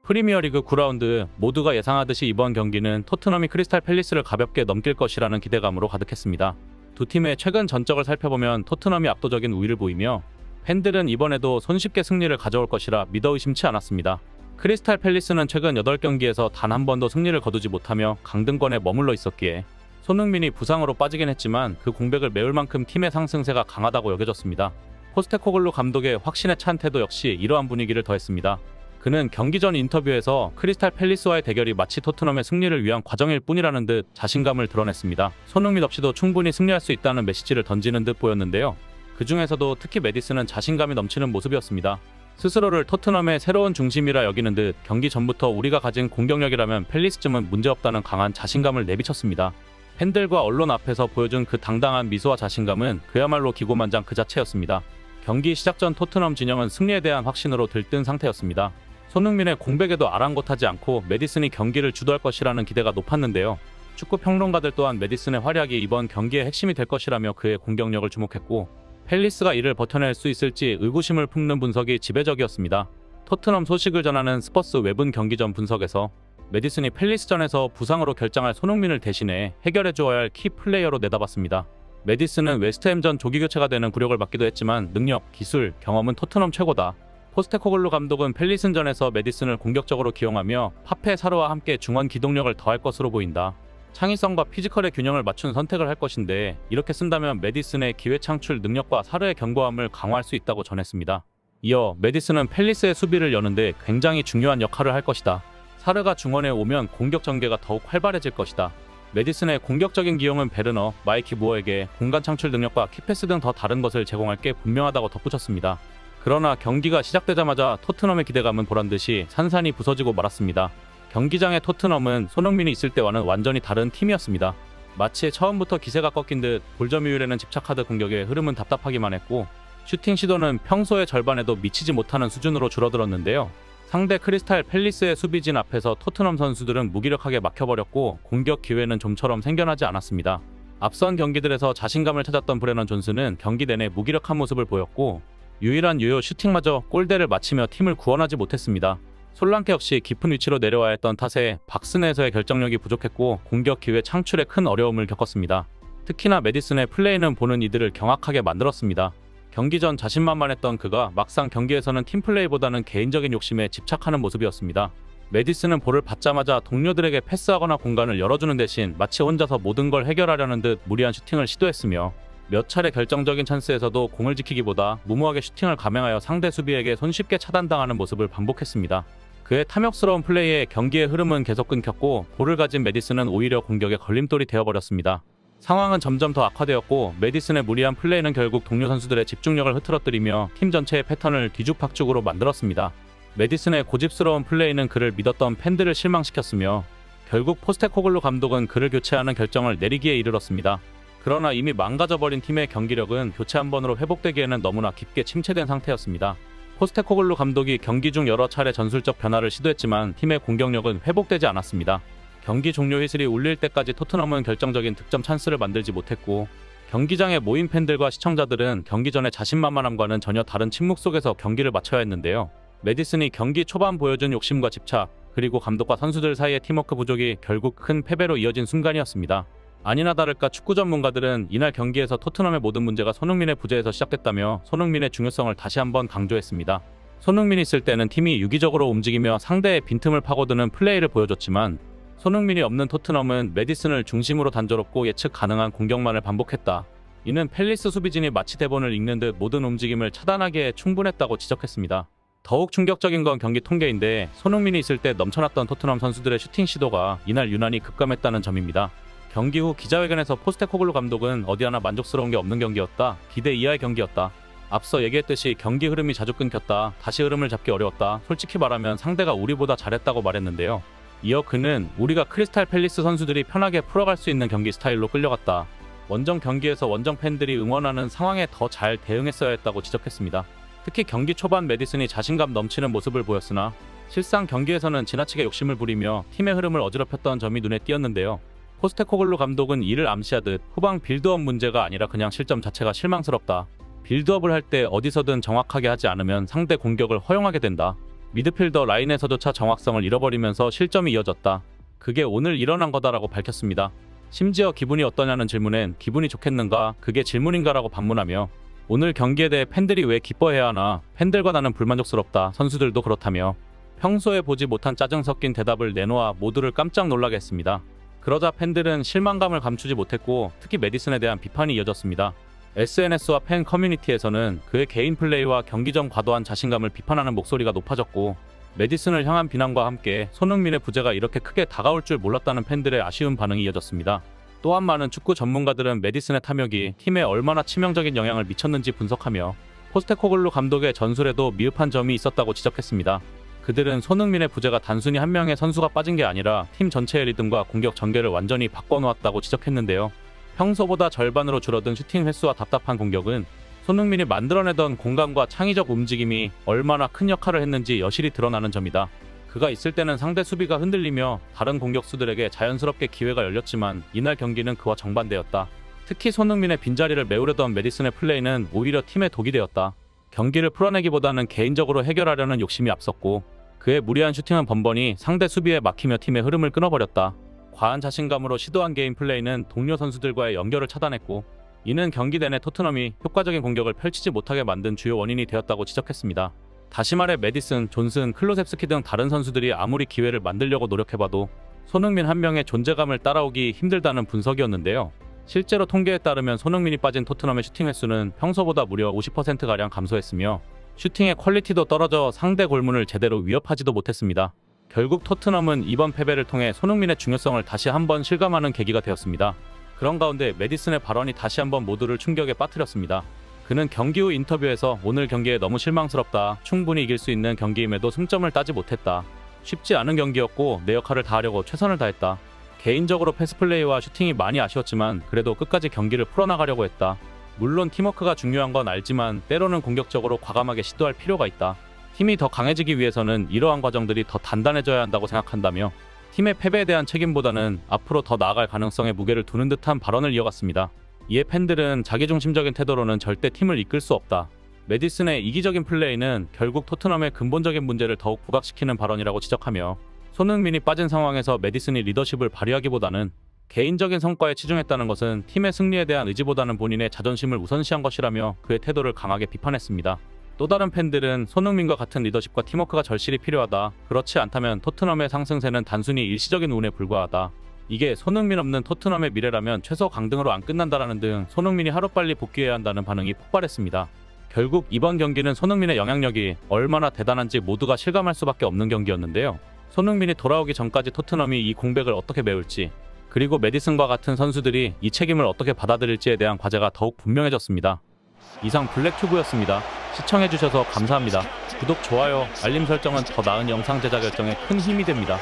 프리미어리그 9라운드 모두가 예상하듯이 이번 경기는 토트넘이 크리스탈 팰리스를 가볍게 넘길 것이라는 기대감으로 가득했습니다. 두 팀의 최근 전적을 살펴보면 토트넘이 압도적인 우위를 보이며 팬들은 이번에도 손쉽게 승리를 가져올 것이라 믿어 의심치 않았습니다. 크리스탈 팰리스는 최근 8경기에서 단 한 번도 승리를 거두지 못하며 강등권에 머물러 있었기에 손흥민이 부상으로 빠지긴 했지만 그 공백을 메울 만큼 팀의 상승세가 강하다고 여겨졌습니다. 포스테코글루 감독의 확신에 찬 태도 역시 이러한 분위기를 더했습니다. 그는 경기 전 인터뷰에서 크리스탈 팰리스와의 대결이 마치 토트넘의 승리를 위한 과정일 뿐이라는 듯 자신감을 드러냈습니다. 손흥민 없이도 충분히 승리할 수 있다는 메시지를 던지는 듯 보였는데요. 그 중에서도 특히 메디슨은 자신감이 넘치는 모습이었습니다. 스스로를 토트넘의 새로운 중심이라 여기는 듯 경기 전부터 우리가 가진 공격력이라면 팰리스쯤은 문제없다는 강한 자신감을 내비쳤습니다. 팬들과 언론 앞에서 보여준 그 당당한 미소와 자신감은 그야말로 기고만장 그 자체였습니다. 경기 시작 전 토트넘 진영은 승리에 대한 확신으로 들뜬 상태였습니다. 손흥민의 공백에도 아랑곳하지 않고 메디슨이 경기를 주도할 것이라는 기대가 높았는데요. 축구 평론가들 또한 메디슨의 활약이 이번 경기의 핵심이 될 것이라며 그의 공격력을 주목했고 팰리스가 이를 버텨낼 수 있을지 의구심을 품는 분석이 지배적이었습니다. 토트넘 소식을 전하는 스퍼스 웹은 경기 전 분석에서 메디슨이 팰리스전에서 부상으로 결장할 손흥민을 대신해 해결해 주어야 할 키 플레이어로 내다봤습니다. 메디슨은 웨스트햄전 조기 교체가 되는 굴욕을 받기도 했지만 능력, 기술, 경험은 토트넘 최고다. 포스테코글루 감독은 팰리스전에서 메디슨을 공격적으로 기용하며 파페 사르와 함께 중원 기동력을 더할 것으로 보인다. 창의성과 피지컬의 균형을 맞춘 선택을 할 것인데 이렇게 쓴다면 메디슨의 기회 창출 능력과 사르의 견고함을 강화할 수 있다고 전했습니다. 이어 메디슨은 팰리스의 수비를 여는데 굉장히 중요한 역할을 할 것이다. 사르가 중원에 오면 공격 전개가 더욱 활발해질 것이다. 메디슨의 공격적인 기용은 베르너, 마이키 무어에게 공간 창출 능력과 키패스 등 더 다른 것을 제공할 게 분명하다고 덧붙였습니다. 그러나 경기가 시작되자마자 토트넘의 기대감은 보란듯이 산산이 부서지고 말았습니다. 경기장의 토트넘은 손흥민이 있을 때와는 완전히 다른 팀이었습니다. 마치 처음부터 기세가 꺾인 듯 볼 점유율에는 집착하듯 공격의 흐름은 답답하기만 했고 슈팅 시도는 평소의 절반에도 미치지 못하는 수준으로 줄어들었는데요. 상대 크리스탈 팰리스의 수비진 앞에서 토트넘 선수들은 무기력하게 막혀버렸고 공격 기회는 좀처럼 생겨나지 않았습니다. 앞선 경기들에서 자신감을 찾았던 브레넌 존스는 경기 내내 무기력한 모습을 보였고 유일한 유효 슈팅마저 골대를 맞히며 팀을 구원하지 못했습니다. 솔랑케 역시 깊은 위치로 내려와야 했던 탓에 박스내에서의 결정력이 부족했고 공격 기회 창출에 큰 어려움을 겪었습니다. 특히나 메디슨의 플레이는 보는 이들을 경악하게 만들었습니다. 경기 전 자신만만했던 그가 막상 경기에서는 팀플레이보다는 개인적인 욕심에 집착하는 모습이었습니다. 메디슨은 볼을 받자마자 동료들에게 패스하거나 공간을 열어주는 대신 마치 혼자서 모든 걸 해결하려는 듯 무리한 슈팅을 시도했으며 몇 차례 결정적인 찬스에서도 공을 지키기보다 무모하게 슈팅을 감행하여 상대 수비에게 손쉽게 차단당하는 모습을 반복했습니다. 그의 탐욕스러운 플레이에 경기의 흐름은 계속 끊겼고 볼을 가진 메디슨은 오히려 공격의 걸림돌이 되어버렸습니다. 상황은 점점 더 악화되었고 메디슨의 무리한 플레이는 결국 동료 선수들의 집중력을 흐트러뜨리며 팀 전체의 패턴을 뒤죽박죽으로 만들었습니다. 메디슨의 고집스러운 플레이는 그를 믿었던 팬들을 실망시켰으며 결국 포스테코글루 감독은 그를 교체하는 결정을 내리기에 이르렀습니다. 그러나 이미 망가져버린 팀의 경기력은 교체 한 번으로 회복되기에는 너무나 깊게 침체된 상태였습니다. 포스테코글루 감독이 경기 중 여러 차례 전술적 변화를 시도했지만 팀의 공격력은 회복되지 않았습니다. 경기 종료 휘슬이 울릴 때까지 토트넘은 결정적인 득점 찬스를 만들지 못했고 경기장에 모인 팬들과 시청자들은 경기 전의 자신만만함과는 전혀 다른 침묵 속에서 경기를 마쳐야 했는데요. 메디슨이 경기 초반 보여준 욕심과 집착, 그리고 감독과 선수들 사이의 팀워크 부족이 결국 큰 패배로 이어진 순간이었습니다. 아니나 다를까 축구 전문가들은 이날 경기에서 토트넘의 모든 문제가 손흥민의 부재에서 시작됐다며 손흥민의 중요성을 다시 한번 강조했습니다. 손흥민이 있을 때는 팀이 유기적으로 움직이며 상대의 빈틈을 파고드는 플레이를 보여줬지만 손흥민이 없는 토트넘은 메디슨을 중심으로 단조롭고 예측 가능한 공격만을 반복했다. 이는 팰리스 수비진이 마치 대본을 읽는 듯 모든 움직임을 차단하기에 충분했다고 지적했습니다. 더욱 충격적인 건 경기 통계인데 손흥민이 있을 때 넘쳐났던 토트넘 선수들의 슈팅 시도가 이날 유난히 급감했다는 점입니다. 경기 후 기자회견에서 포스테코글루 감독은 어디 하나 만족스러운 게 없는 경기였다. 기대 이하의 경기였다. 앞서 얘기했듯이 경기 흐름이 자주 끊겼다. 다시 흐름을 잡기 어려웠다. 솔직히 말하면 상대가 우리보다 잘했다고 말했는데요. 이어 그는 우리가 크리스탈 팰리스 선수들이 편하게 풀어갈 수 있는 경기 스타일로 끌려갔다. 원정 경기에서 원정 팬들이 응원하는 상황에 더 잘 대응했어야 했다고 지적했습니다. 특히 경기 초반 메디슨이 자신감 넘치는 모습을 보였으나 실상 경기에서는 지나치게 욕심을 부리며 팀의 흐름을 어지럽혔던 점이 눈에 띄었는데요. 포스테코글루 감독은 이를 암시하듯 후방 빌드업 문제가 아니라 그냥 실점 자체가 실망스럽다. 빌드업을 할 때 어디서든 정확하게 하지 않으면 상대 공격을 허용하게 된다. 미드필더 라인에서조차 정확성을 잃어버리면서 실점이 이어졌다. 그게 오늘 일어난 거다라고 밝혔습니다. 심지어 기분이 어떠냐는 질문엔 기분이 좋겠는가? 그게 질문인가라고 반문하며 오늘 경기에 대해 팬들이 왜 기뻐해야 하나? 팬들과 나는 불만족스럽다. 선수들도 그렇다며 평소에 보지 못한 짜증 섞인 대답을 내놓아 모두를 깜짝 놀라게 했습니다. 그러자 팬들은 실망감을 감추지 못했고 특히 메디슨에 대한 비판이 이어졌습니다. SNS와 팬 커뮤니티에서는 그의 개인 플레이와 경기 전 과도한 자신감을 비판하는 목소리가 높아졌고 메디슨을 향한 비난과 함께 손흥민의 부재가 이렇게 크게 다가올 줄 몰랐다는 팬들의 아쉬운 반응이 이어졌습니다. 또한 많은 축구 전문가들은 메디슨의 탐욕이 팀에 얼마나 치명적인 영향을 미쳤는지 분석하며 포스테코글루 감독의 전술에도 미흡한 점이 있었다고 지적했습니다. 그들은 손흥민의 부재가 단순히 한 명의 선수가 빠진 게 아니라 팀 전체의 리듬과 공격 전개를 완전히 바꿔놓았다고 지적했는데요. 평소보다 절반으로 줄어든 슈팅 횟수와 답답한 공격은 손흥민이 만들어내던 공간과 창의적 움직임이 얼마나 큰 역할을 했는지 여실히 드러나는 점이다. 그가 있을 때는 상대 수비가 흔들리며 다른 공격수들에게 자연스럽게 기회가 열렸지만 이날 경기는 그와 정반대였다. 특히 손흥민의 빈자리를 메우려던 메디슨의 플레이는 오히려 팀의 독이 되었다. 경기를 풀어내기보다는 개인적으로 해결하려는 욕심이 앞섰고 그의 무리한 슈팅은 번번이 상대 수비에 막히며 팀의 흐름을 끊어버렸다. 과한 자신감으로 시도한 개인 플레이는 동료 선수들과의 연결을 차단했고 이는 경기 내내 토트넘이 효과적인 공격을 펼치지 못하게 만든 주요 원인이 되었다고 지적했습니다. 다시 말해 메디슨, 존슨, 클로셉스키 등 다른 선수들이 아무리 기회를 만들려고 노력해봐도 손흥민 한 명의 존재감을 따라오기 힘들다는 분석이었는데요. 실제로 통계에 따르면 손흥민이 빠진 토트넘의 슈팅 횟수는 평소보다 무려 50%가량 감소했으며 슈팅의 퀄리티도 떨어져 상대 골문을 제대로 위협하지도 못했습니다. 결국 토트넘은 이번 패배를 통해 손흥민의 중요성을 다시 한번 실감하는 계기가 되었습니다. 그런 가운데 메디슨의 발언이 다시 한번 모두를 충격에 빠뜨렸습니다. 그는 경기 후 인터뷰에서 오늘 경기에 너무 실망스럽다. 충분히 이길 수 있는 경기임에도 승점을 따지 못했다. 쉽지 않은 경기였고 내 역할을 다하려고 최선을 다했다. 개인적으로 패스플레이와 슈팅이 많이 아쉬웠지만 그래도 끝까지 경기를 풀어나가려고 했다. 물론 팀워크가 중요한 건 알지만 때로는 공격적으로 과감하게 시도할 필요가 있다. 팀이 더 강해지기 위해서는 이러한 과정들이 더 단단해져야 한다고 생각한다며 팀의 패배에 대한 책임보다는 앞으로 더 나아갈 가능성에 무게를 두는 듯한 발언을 이어갔습니다. 이에 팬들은 자기중심적인 태도로는 절대 팀을 이끌 수 없다. 메디슨의 이기적인 플레이는 결국 토트넘의 근본적인 문제를 더욱 부각시키는 발언이라고 지적하며 손흥민이 빠진 상황에서 메디슨이 리더십을 발휘하기보다는 개인적인 성과에 치중했다는 것은 팀의 승리에 대한 의지보다는 본인의 자존심을 우선시한 것이라며 그의 태도를 강하게 비판했습니다. 또 다른 팬들은 손흥민과 같은 리더십과 팀워크가 절실히 필요하다. 그렇지 않다면 토트넘의 상승세는 단순히 일시적인 운에 불과하다. 이게 손흥민 없는 토트넘의 미래라면 최소 강등으로 안 끝난다라는 등 손흥민이 하루빨리 복귀해야 한다는 반응이 폭발했습니다. 결국 이번 경기는 손흥민의 영향력이 얼마나 대단한지 모두가 실감할 수밖에 없는 경기였는데요. 손흥민이 돌아오기 전까지 토트넘이 이 공백을 어떻게 메울지 그리고 메디슨과 같은 선수들이 이 책임을 어떻게 받아들일지에 대한 과제가 더욱 분명해졌습니다. 이상 블랙튜브였습니다. 시청해주셔서 감사합니다. 구독, 좋아요, 알림 설정은 더 나은 영상 제작 결정에 큰 힘이 됩니다.